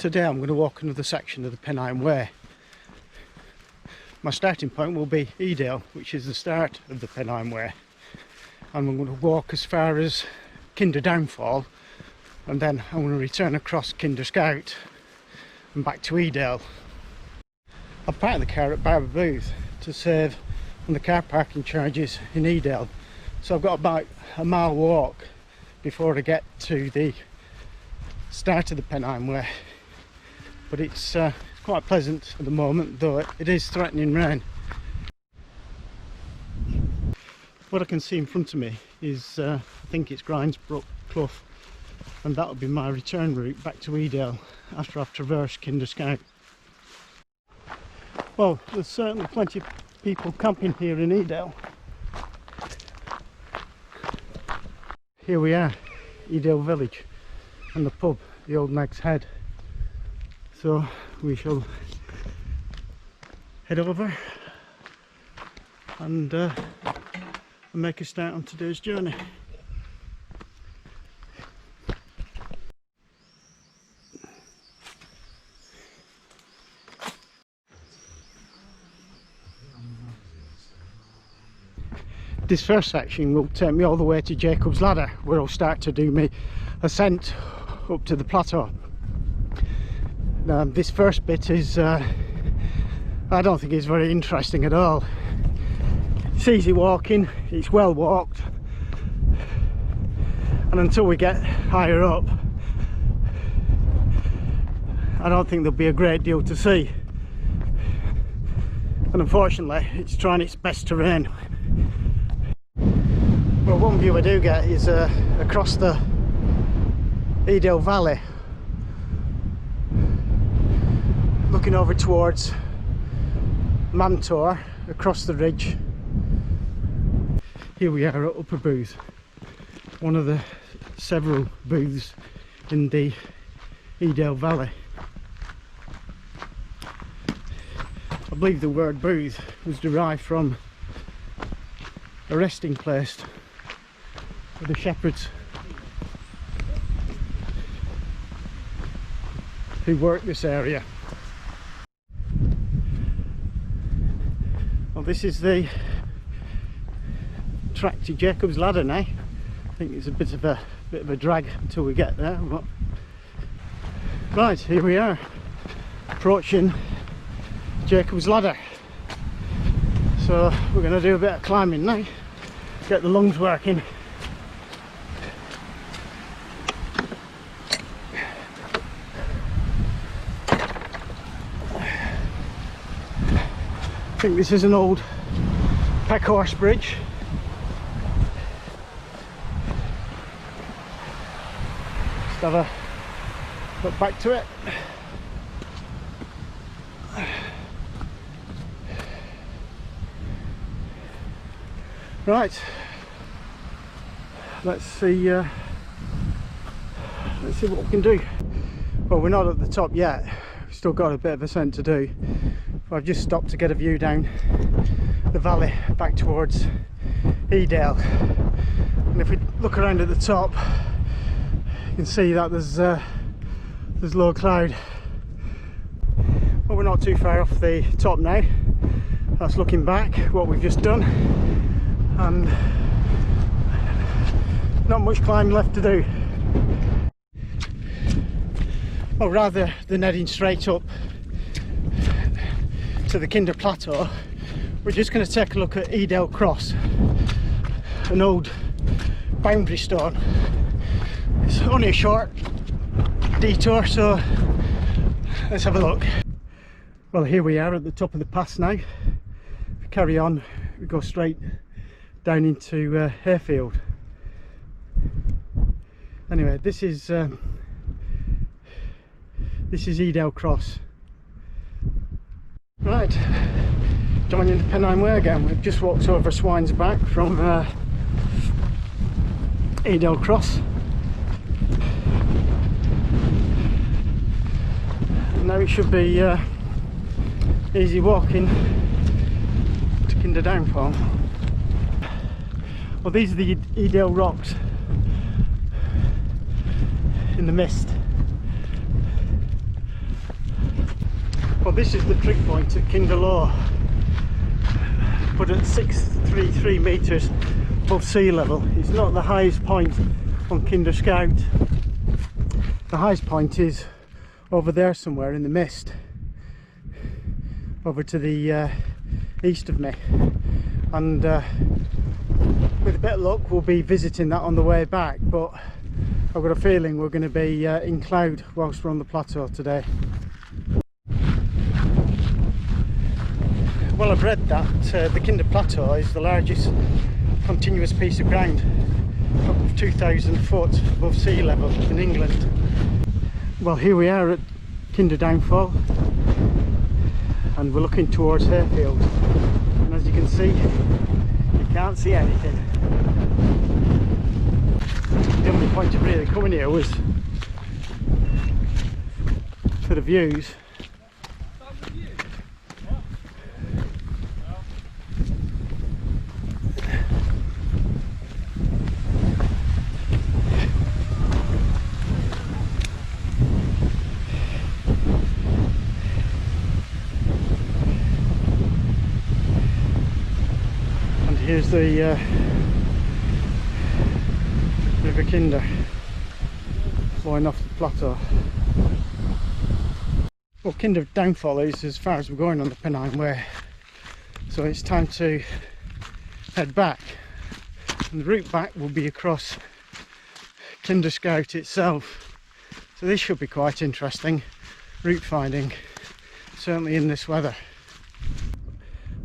Today I'm going to walk another section of the Pennine Way. My starting point will be Edale, which is the start of the Pennine Way, and I'm going to walk as far as Kinder Downfall, and then I'm going to return across Kinder Scout and back to Edale. I've parked the car at Barber Booth to save on the car parking charges in Edale, so I've got about a mile walk before I get to the start of the Pennine Way. But it's quite pleasant at the moment, though it is threatening rain. What I can see in front of me is, I think it's Grindsbrook, Clough, and that will be my return route back to Edale after I've traversed Kinder Scout. Well, there's certainly plenty of people camping here in Edale. Here we are, Edale Village, and the pub, the Old Nag's Head. So we shall head over and make a start on today's journey. This first section will take me all the way to Jacob's Ladder, where I'll start to do my ascent up to the plateau. This first bit is, I don't think it's very interesting at all. It's easy walking, it's well walked, and until we get higher up, I don't think there'll be a great deal to see. And unfortunately, it's trying its best to rain. Well, one view I do get is across the Edale Valley, looking over towards Mantor across the ridge. Here we are at Upper Booth, one of the several booths in the Edale Valley. I believe the word booth was derived from a resting place for the shepherds who work this area. Well, this is the track to Jacob's Ladder now. I think it's a bit of a drag until we get there. But right, here we are, approaching Jacob's Ladder. So we're going to do a bit of climbing now, get the lungs working. I think this is an old peckhorse bridge. Just have a look back to it. Right, let's see what we can do. Well, we're not at the top yet, we've still got a bit of ascent to do. I've just stopped to get a view down the valley back towards Edale, and if we look around at the top, you can see that there's low cloud. Well, we're not too far off the top now. That's looking back what we've just done, and not much climb left to do. Well, rather than heading straight up to the Kinder Plateau, we're just going to take a look at Edale Cross, an old boundary stone. It's only a short detour, so let's have a look. Well, here we are at the top of the pass now. If we carry on, we go straight down into Hayfield. Anyway, this is Edale Cross. Right, joining the Pennine Way again. We've just walked over Swine's Back from Edale Cross. And now it should be easy walking to Kinder Downfall. Well, these are the Edale rocks in the mist. Well, this is the trig point at Kinderlow, but at 633 metres above sea level. It's not the highest point on Kinder Scout. The highest point is over there somewhere in the mist, over to the east of me, and with a bit of luck we'll be visiting that on the way back, but I've got a feeling we're going to be in Clough whilst we're on the plateau today. Well, I've read that the Kinder Plateau is the largest continuous piece of ground, up to 2,000 foot above sea level in England. Well, here we are at Kinder Downfall, and we're looking towards Hayfield, and as you can see, you can't see anything. The only point of really coming here was for the views. And here's the River Kinder flowing off the plateau. Well, Kinder Downfall is as far as we're going on the Pennine Way, so it's time to head back, and the route back will be across Kinder Scout itself, so this should be quite interesting route finding, certainly in this weather.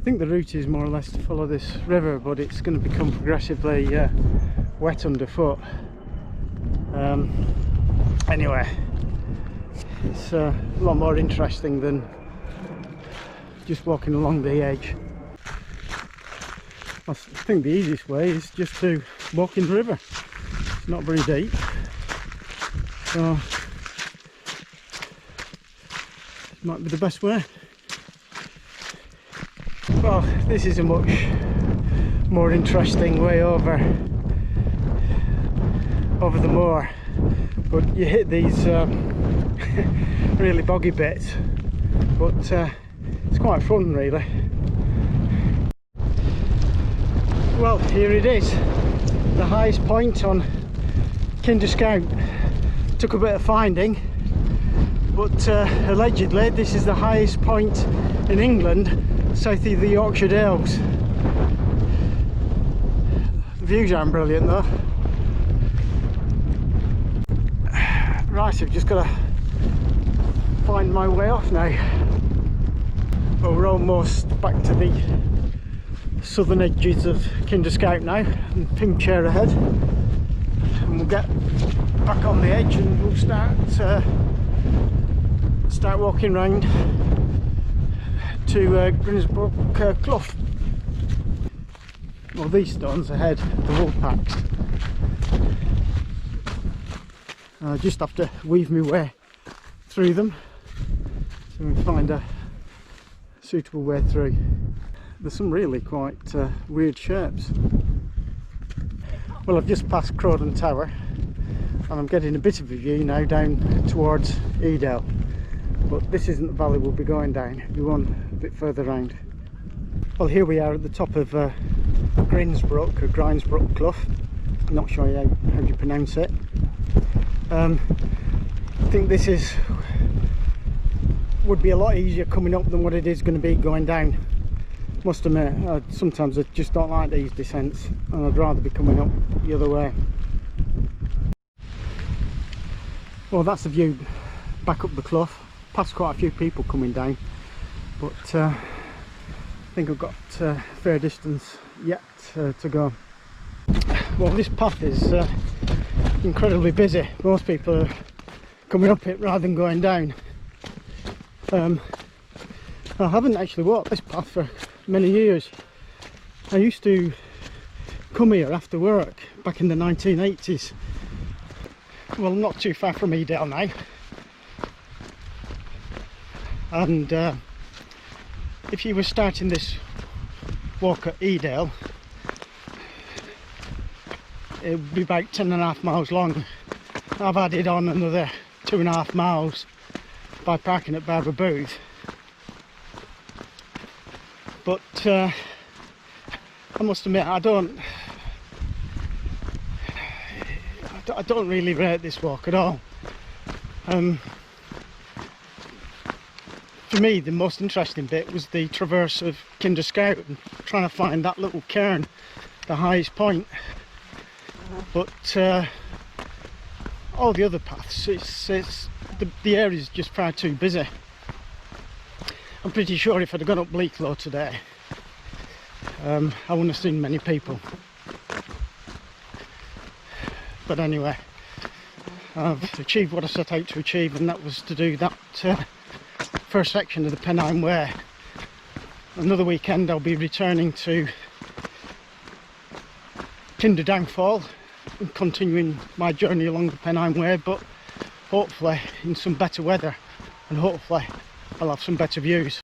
I think the route is more or less to follow this river, but it's going to become progressively wet underfoot. Anyway, it's a lot more interesting than just walking along the edge. I think the easiest way is just to walk in the river. It's not very deep, so it might be the best way. Well, this is a much more interesting way over the moor, but you hit these really boggy bits, but it's quite fun really. Well, here it is, the highest point on Kinder Scout. Took a bit of finding, but allegedly this is the highest point in England south of the Yorkshire Dales. The views aren't brilliant though. Right, I've just got to find my way off now. Well, we're almost back to the southern edges of Kinder Scout now, and ping chair ahead, and we'll get back on the edge and we'll start walking round to Grindsbrook Clough. Well, these stones ahead, the wool packs. I just have to weave my way through them so we find a suitable way through. There's some really quite weird shapes. Well, I've just passed Crowden Tower and I'm getting a bit of a view now down towards Edale, but this isn't the valley we'll be going down. We'll be one a bit further round. Well, here we are at the top of Grindsbrook, or Grindsbrook Clough. I'm not sure how you pronounce it. I think this would be a lot easier coming up than what it is going to be going down. Must admit, sometimes I just don't like these descents, and I'd rather be coming up the other way. Well, that's the view back up the clough. Past quite a few people coming down, but I think I've got a fair distance yet to go. Well, this path is incredibly busy. Most people are coming up it rather than going down. I haven't actually walked this path for many years. I used to come here after work back in the 1980s. Well, I'm not too far from Edale now, and if you were starting this walk at Edale, it would be about 10.5 miles long. I've added on another 2.5 miles by parking at Barbara Booth, but I must admit I don't really rate this walk at all. For me, the most interesting bit was the traverse of Kinder Scout and trying to find that little cairn, the highest point. But all the other paths, the area is just far too busy. I'm pretty sure if I'd have gone up Clough today, I wouldn't have seen many people. But anyway, I've achieved what I set out to achieve, and that was to do that first section of the Pennine Way. Another weekend I'll be returning to Kinder Downfall and continuing my journey along the Pennine Way, but hopefully in some better weather, and hopefully I'll have some better views.